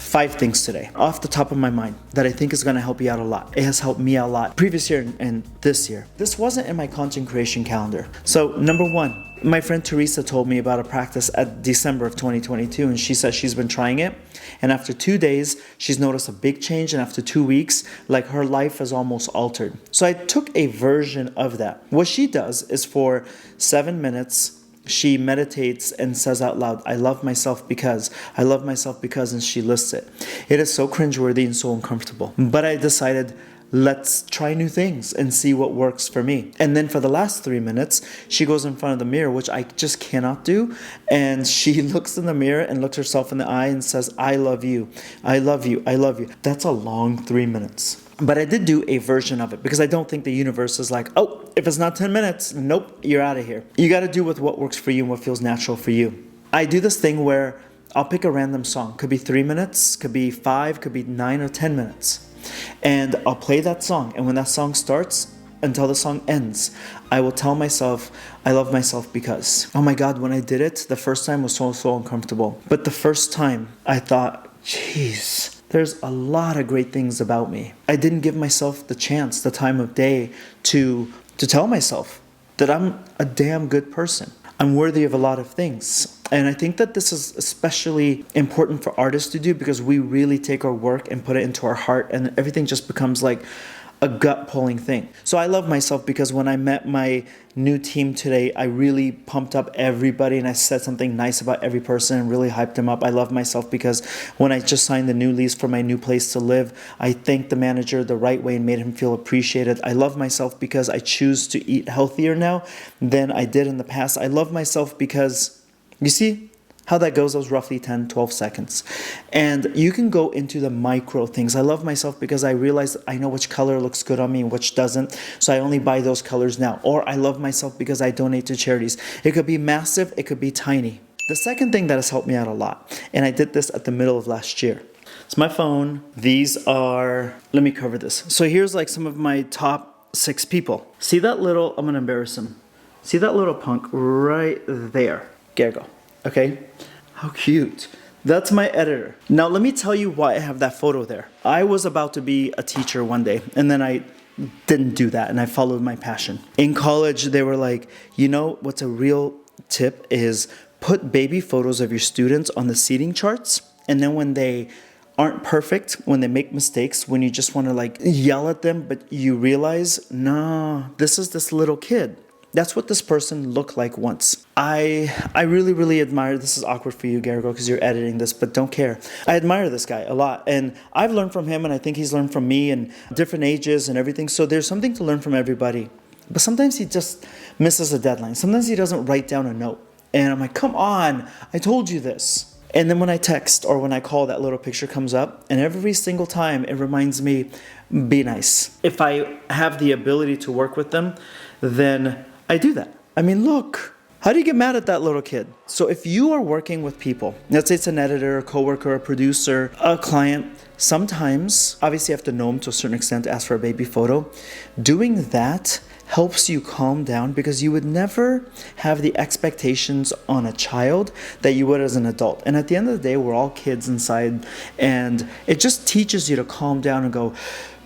5 things today off the top of my mind that I think is going to help you out a lot. It has helped me out a lot previous year and this year. This wasn't in my content creation calendar. So number 1, my friend Teresa told me about a practice at December of 2022, and she says she's been trying it, and after 2 days she's noticed a big change, and after 2 weeks, like, her life is almost altered. So I took a version of that. What she does is for 7 minutes she meditates and says out loud, I love myself because, and she lists it. It is so cringeworthy and so uncomfortable. But I decided, let's try new things and see what works for me. And then for the last 3 minutes, she goes in front of the mirror, which I just cannot do. And she looks in the mirror and looks herself in the eye and says, I love you. I love you. I love you. That's a long 3 minutes. But I did do a version of it because I don't think the universe is like, oh, if it's not 10 minutes, nope, you're out of here. You got to do with what works for you and what feels natural for you. I do this thing where I'll pick a random song. Could be 3 minutes, could be 5, could be 9 or 10 minutes. And I'll play that song. And when that song starts until the song ends, I will tell myself, I love myself because. Oh my God, when I did it, the first time was so uncomfortable. But the first time I thought, jeez, there's a lot of great things about me. I didn't give myself the chance, the time of day to tell myself that I'm a damn good person. I'm worthy of a lot of things. And I think that this is especially important for artists to do because we really take our work and put it into our heart, and everything just becomes like a gut-pulling thing. So I love myself because when I met my new team today, I really pumped up everybody and I said something nice about every person and really hyped them up. I love myself because when I just signed the new lease for my new place to live, I thanked the manager the right way and made him feel appreciated. I love myself because I choose to eat healthier now than I did in the past. I love myself because, you see how that goes? That was roughly 10, 12 seconds. And you can go into the micro things. I love myself because I realize I know which color looks good on me and which doesn't. So I only buy those colors now. Or I love myself because I donate to charities. It could be massive, it could be tiny. The second thing that has helped me out a lot, and I did this at the middle of last year. It's my phone. These are, let me cover this. So here's like some of my top 6 people. See that little, I'm gonna embarrass him. See that little punk right there? Gergo. Okay, how cute. That's my editor. Now let me tell you why I have that photo there. I was about to be a teacher one day, and then I didn't do that, and I followed my passion. In college, they were like, you know what's a real tip is put baby photos of your students on the seating charts, and then when they aren't perfect, when they make mistakes, when you just want to like yell at them, but you realize, no, this is this little kid. That's what this person looked like once. I really admire, this is awkward for you, Gergo, because you're editing this, but don't care. I admire this guy a lot, and I've learned from him, and I think he's learned from me, and different ages and everything, so there's something to learn from everybody. But sometimes he just misses a deadline. Sometimes he doesn't write down a note, and I'm like, come on, I told you this. And then when I text or when I call, that little picture comes up, and every single time it reminds me, be nice. If I have the ability to work with them, then I do that. I mean, look, how do you get mad at that little kid? So if you are working with people, let's say it's an editor, a coworker, a producer, a client, sometimes, obviously you have to know them to a certain extent to ask for a baby photo. Doing that helps you calm down because you would never have the expectations on a child that you would as an adult. And at the end of the day, we're all kids inside, and it just teaches you to calm down and go,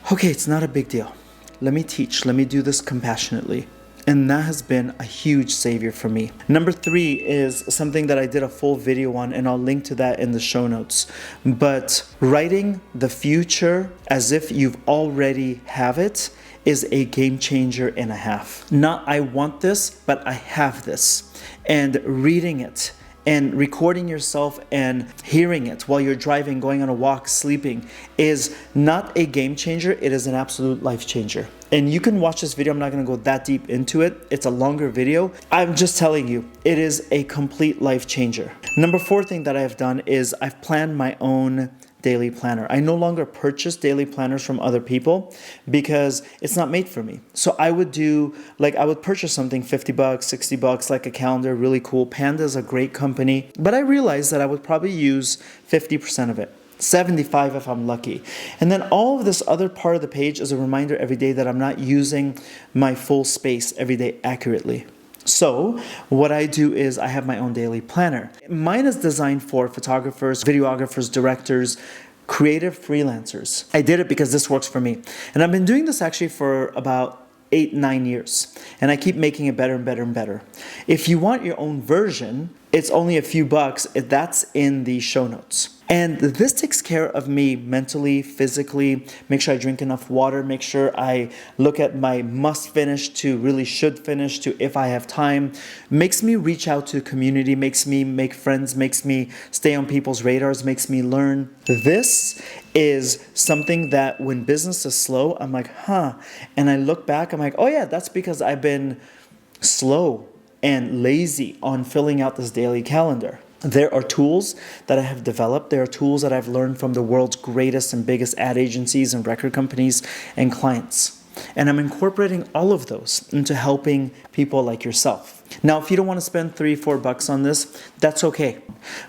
okay, it's not a big deal. Let me teach, let me do this compassionately. And that has been a huge savior for me. Number 3 is something that I did a full video on, and I'll link to that in the show notes. But writing the future as if you've already have it is a game changer and a half. Not I want this, but I have this. And reading it and recording yourself and hearing it while you're driving, going on a walk, sleeping is not a game changer. It is an absolute life changer. And you can watch this video. I'm not going to go that deep into it. It's a longer video. I'm just telling you, it is a complete life changer. Number 4 thing that I've done is I've planned my own daily planner. I no longer purchase daily planners from other people because it's not made for me. So I would do, like, I would purchase something $50, $60, like a calendar, really cool. Panda is a great company, but I realized that I would probably use 50% of it. 75 if I'm lucky. And then all of this other part of the page is a reminder every day that I'm not using my full space every day accurately. So what I do is I have my own daily planner. Mine is designed for photographers, videographers, directors, creative freelancers. I did it because this works for me. And I've been doing this actually for about 8-9 years. And I keep making it better and better and better. If you want your own version, it's only a few bucks. That's in the show notes. And this takes care of me mentally, physically, make sure I drink enough water, make sure I look at my must finish to really should finish to if I have time, makes me reach out to the community, makes me make friends, makes me stay on people's radars, makes me learn. This is something that when business is slow, I'm like, huh. And I look back, I'm like, oh yeah, that's because I've been slow and lazy on filling out this daily calendar. There are tools that I have developed. There are tools that I've learned from the world's greatest and biggest ad agencies and record companies and clients. And I'm incorporating all of those into helping people like yourself. Now, if you don't want to spend $3-4 on this, that's okay.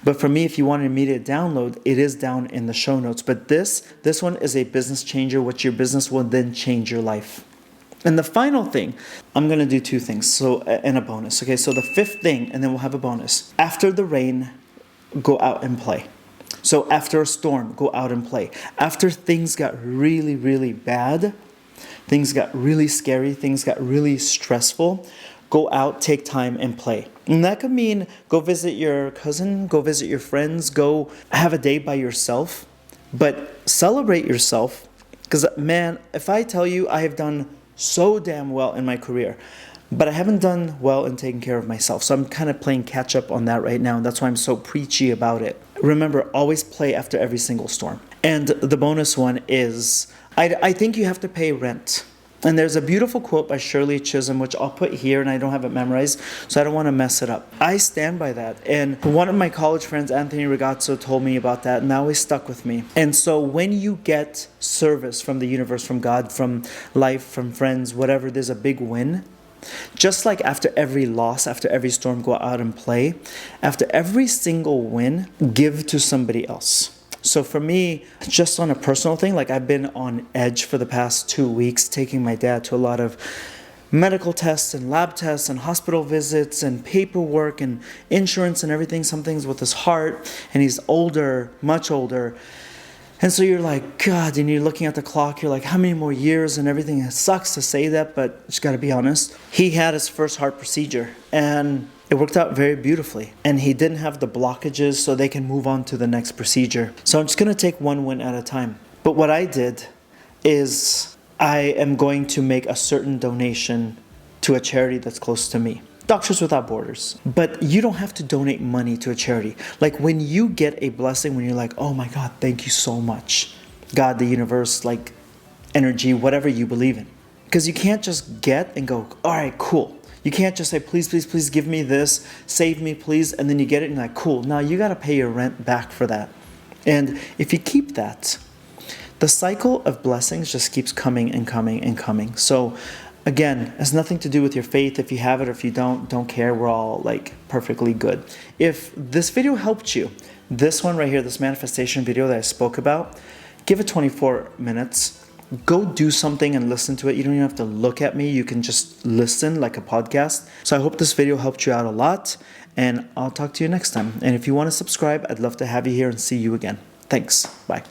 But for me, if you want an immediate download, it is down in the show notes. But this one is a business changer, which your business will then change your life. And the final thing, I'm going to do 2 things, so and a bonus. Okay, so the 5th thing, and then we'll have a bonus. After the rain, go out and play. So after a storm, go out and play. After things got really, really bad, things got really scary, things got really stressful, go out, take time and play. And that could mean go visit your cousin, go visit your friends, go have a day by yourself, but celebrate yourself. Because man, if I tell you I have done so damn well in my career, but I haven't done well in taking care of myself. So I'm kind of playing catch up on that right now. And that's why I'm so preachy about it. Remember, always play after every single storm. And the bonus one is, I think you have to pay rent. And there's a beautiful quote by Shirley Chisholm, which I'll put here, and I don't have it memorized, so I don't want to mess it up. I stand by that. And one of my college friends, Anthony Ragazzo, told me about that, and that always stuck with me. And so when you get service from the universe, from God, from life, from friends, whatever, there's a big win. Just like after every loss, after every storm, go out and play. After every single win, give to somebody else. So for me, just on a personal thing, like I've been on edge for the past 2 weeks, taking my dad to a lot of medical tests and lab tests and hospital visits and paperwork and insurance and everything. Some things with his heart, and he's older, much older. And so you're like, God, and you're looking at the clock, you're like, how many more years and everything? It sucks to say that, but just gotta be honest. He had his first heart procedure, and it worked out very beautifully. And he didn't have the blockages, so they can move on to the next procedure. So I'm just gonna take one win at a time. But what I did is I am going to make a certain donation to a charity that's close to me. Doctors Without Borders. But you don't have to donate money to a charity. Like when you get a blessing, when you're like, oh my God, thank you so much. God, the universe, like energy, whatever you believe in. Because you can't just get and go, all right, cool. You can't just say, please, please, please give me this, save me, please. And then you get it and you're like, cool. Now you got to pay your rent back for that. And if you keep that, the cycle of blessings just keeps coming and coming and coming. So again, it has nothing to do with your faith. If you have it or if you don't care. We're all like perfectly good. If this video helped you, this one right here, this manifestation video that I spoke about, give it 24 minutes. Go do something and listen to it. You don't even have to look at me. You can just listen like a podcast. So I hope this video helped you out a lot, and I'll talk to you next time. And if you want to subscribe, I'd love to have you here and see you again. Thanks. Bye.